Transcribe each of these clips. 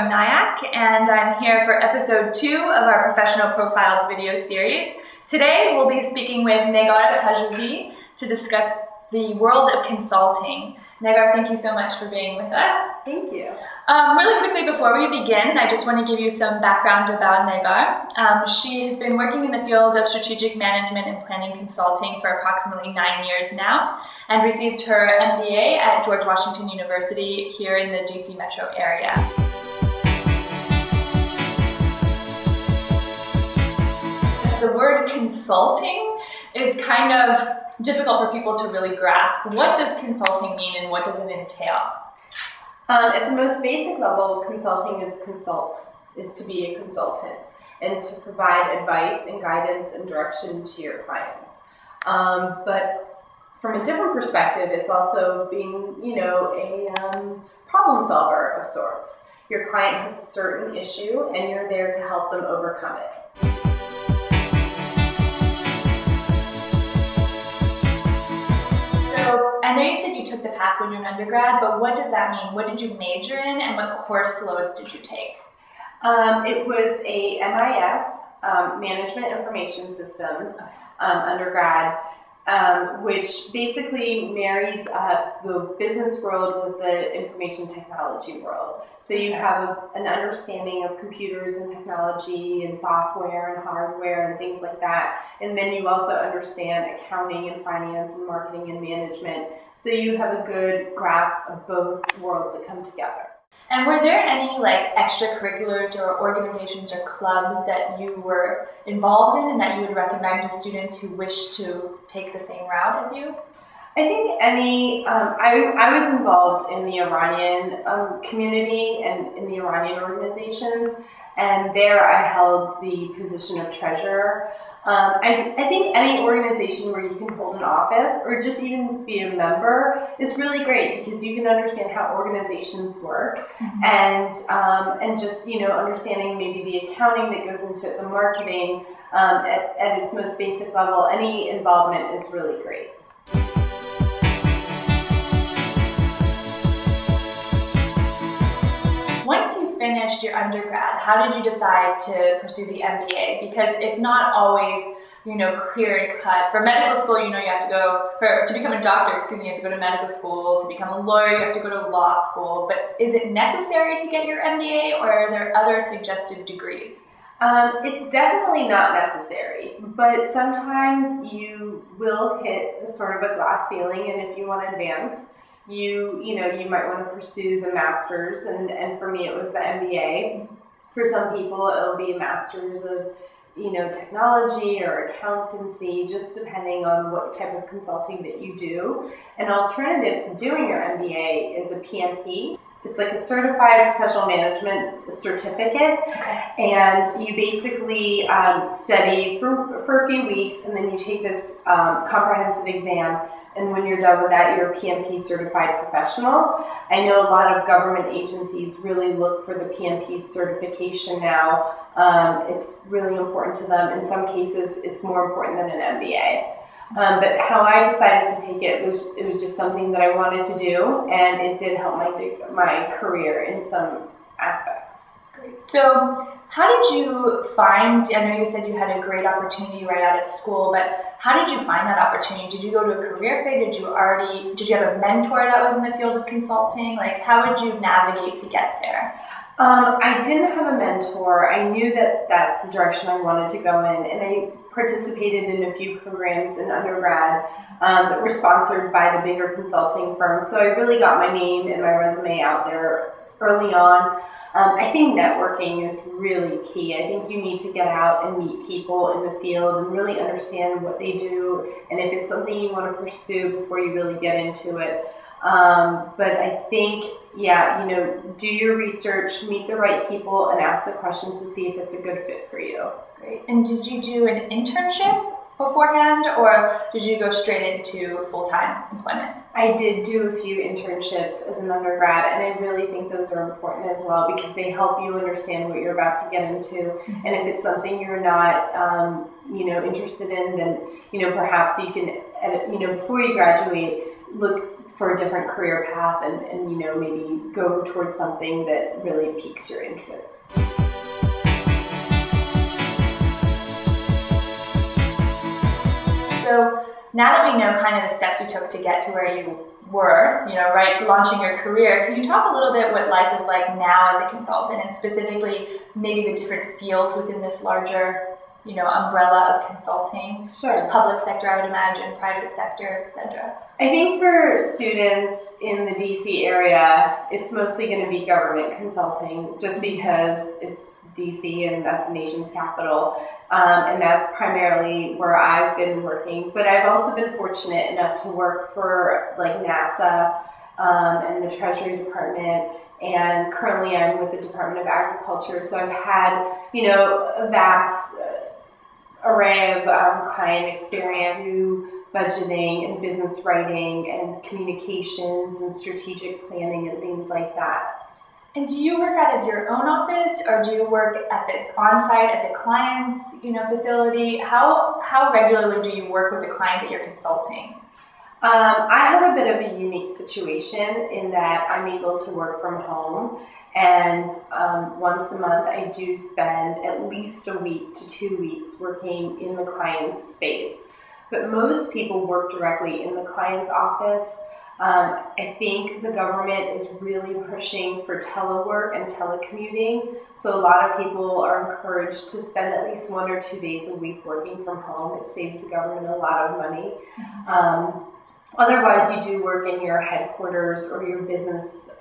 from NIAC, and I'm here for episode 2 of our Professional Profiles video series. Today we'll be speaking with Negar Pajoohi to discuss the world of consulting. Negar, thank you so much for being with us. Thank you. Really quickly before we begin, I just want to give you some background about Negar. She has been working in the field of strategic management and planning consulting for approximately 9 years now, and received her MBA at George Washington University here in the DC metro area. The word consulting is kind of difficult for people to really grasp. What does consulting mean and what does it entail? At the most basic level, consulting is to be a consultant and to provide advice and guidance and direction to your clients. But from a different perspective, it's also being, a problem solver of sorts. Your client has a certain issue and you're there to help them overcome it. I know you said you took the path when you were an undergrad, but what does that mean? What did you major in and what course loads did you take? It was a MIS, Management Information Systems, undergrad, which basically marries up the business world with the information technology world. So you have an understanding of computers and technology and software and hardware and things like that. And then you also understand accounting and finance and marketing and management. So you have a good grasp of both worlds that come together. And were there any extracurriculars or organizations or clubs that you were involved in and that you would recommend to students who wish to take the same route as you? I think I was involved in the Iranian community and in the Iranian organizations, and there I held the position of treasurer. I think any organization where you can hold an office or just even be a member is really great because you can understand how organizations work, and just understanding maybe the accounting that goes into it, the marketing at its most basic level. Any involvement is really great. Once you finished your undergrad, how did you decide to pursue the MBA? Because it's not always, clear and cut. For medical school, you have to go, to become a doctor, you have to go to medical school. To become a lawyer, you have to go to law school. But is it necessary to get your MBA, or are there other suggested degrees? It's definitely not necessary, but sometimes you will hit sort of a glass ceiling, and if you want to advance, you might want to pursue the master's, and for me it was the MBA. For some people it'll be a master's of technology or accountancy, just depending on what type of consulting that you do. An alternative to doing your MBA is a PMP. It's like a Certified Professional Management Certificate, and you basically study for a few weeks, and then you take this comprehensive exam. And when you're done with that, you're a PMP certified professional. I know a lot of government agencies really look for the PMP certification now. It's really important to them. In some cases, it's more important than an MBA. But how I decided to take it was just something that I wanted to do, and it did help my career in some aspects. Great. So how did you find, I know you said you had a great opportunity right out of school, but how did you find that opportunity? Did you go to a career fair? Did you have a mentor that was in the field of consulting? How would you navigate to get there? I didn't have a mentor. I knew that that's the direction I wanted to go in, and I participated in a few programs in undergrad that were sponsored by the bigger consulting firms. So I really got my name and my resume out there early on. I think networking is really key. I think you need to get out and meet people in the field and really understand what they do, and if it's something you want to pursue before you really get into it. But I think, do your research, meet the right people, and ask the questions to see if it's a good fit for you. Great. And did you do an internship beforehand, or did you go straight into full-time employment? I did do a few internships as an undergrad, and I really think those are important as well because they help you understand what you're about to get into. And if it's something you're not, interested in, then, perhaps you can, before you graduate, look for a different career path and you know, maybe go towards something that really piques your interest. So now that we know kind of the steps you took to get to where you were, you know, right, launching your career, can you talk a little bit what life is like now as a consultant, and specifically maybe the different fields within this larger, you know, umbrella of consulting? Sure. There's public sector, I would imagine, private sector, etc. I think for students in the DC area, it's mostly going to be government consulting, just because it's DC and that's the nation's capital, and that's primarily where I've been working. But I've also been fortunate enough to work for like NASA and the Treasury Department, and currently I'm with the Department of Agriculture. So I've had, you know, a vast array of client experience through budgeting and business writing and communications and strategic planning and things like that. And do you work out of your own office, or do you work at the on-site at the client's, you know, facility? How regularly do you work with the client that you're consulting? I have a bit of a unique situation in that I'm able to work from home, and once a month I do spend at least a week to 2 weeks working in the client's space. But most people work directly in the client's office. I think the government is really pushing for telework and telecommuting, so a lot of people are encouraged to spend at least 1 or 2 days a week working from home. It saves the government a lot of money. Otherwise, you do work in your headquarters or your business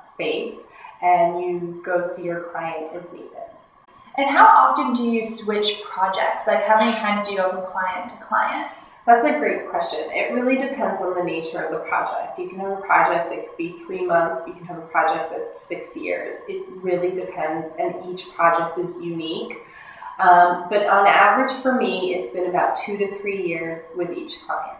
space, and you go see your client as needed. And how often do you switch projects? Like, how many times do you go from client to client? That's a great question. It really depends on the nature of the project. You can have a project that could be 3 months, you can have a project that's 6 years. It really depends, and each project is unique. But on average for me, it's been about 2 to 3 years with each client.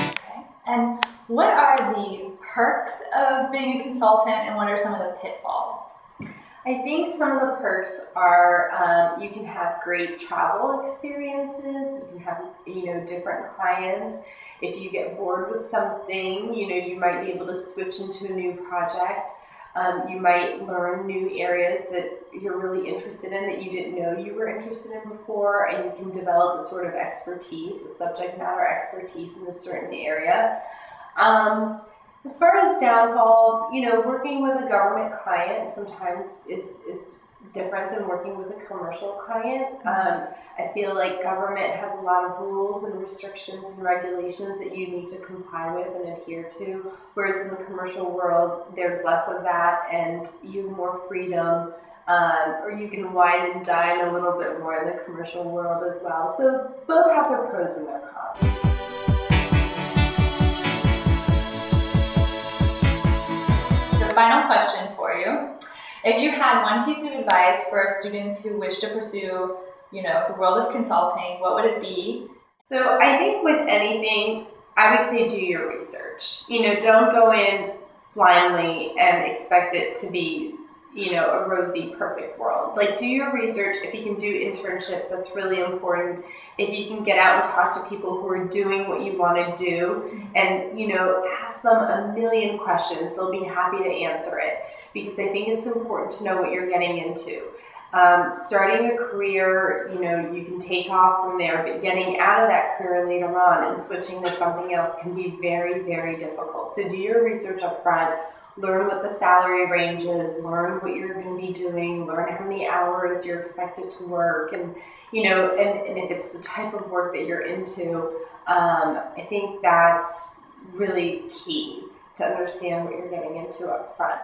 Okay. And what are the perks of being a consultant, and what are some of the pitfalls? I think some of the perks are you can have great travel experiences. You can have, you know, different clients. If you get bored with something, you know, you might be able to switch into a new project. You might learn new areas that you're really interested in that you didn't know you were interested in before, and you can develop a sort of expertise, a subject matter expertise in a certain area. As far as downfall, you know, working with a government client sometimes is different than working with a commercial client. I feel like government has a lot of rules and restrictions and regulations that you need to comply with and adhere to, whereas in the commercial world, there's less of that, and you have more freedom, or you can wine and dine a little bit more in the commercial world as well. So both have their pros and their cons. Final question for you. If you had one piece of advice for students who wish to pursue, you know, the world of consulting, what would it be? So I think with anything, I would say do your research. You know, don't go in blindly and expect it to be, you know, a rosy, perfect world. Like, do your research. If you can do internships, that's really important. If you can get out and talk to people who are doing what you want to do, and, you know, ask them a million questions, they'll be happy to answer it, because I think it's important to know what you're getting into. Starting a career, you know, you can take off from there, but getting out of that career later on and switching to something else can be very, very difficult. So do your research up front. Learn what the salary range is, learn what you're going to be doing, learn how many hours you're expected to work, and, you know, and if it's the type of work that you're into, I think that's really key to understand what you're getting into up front.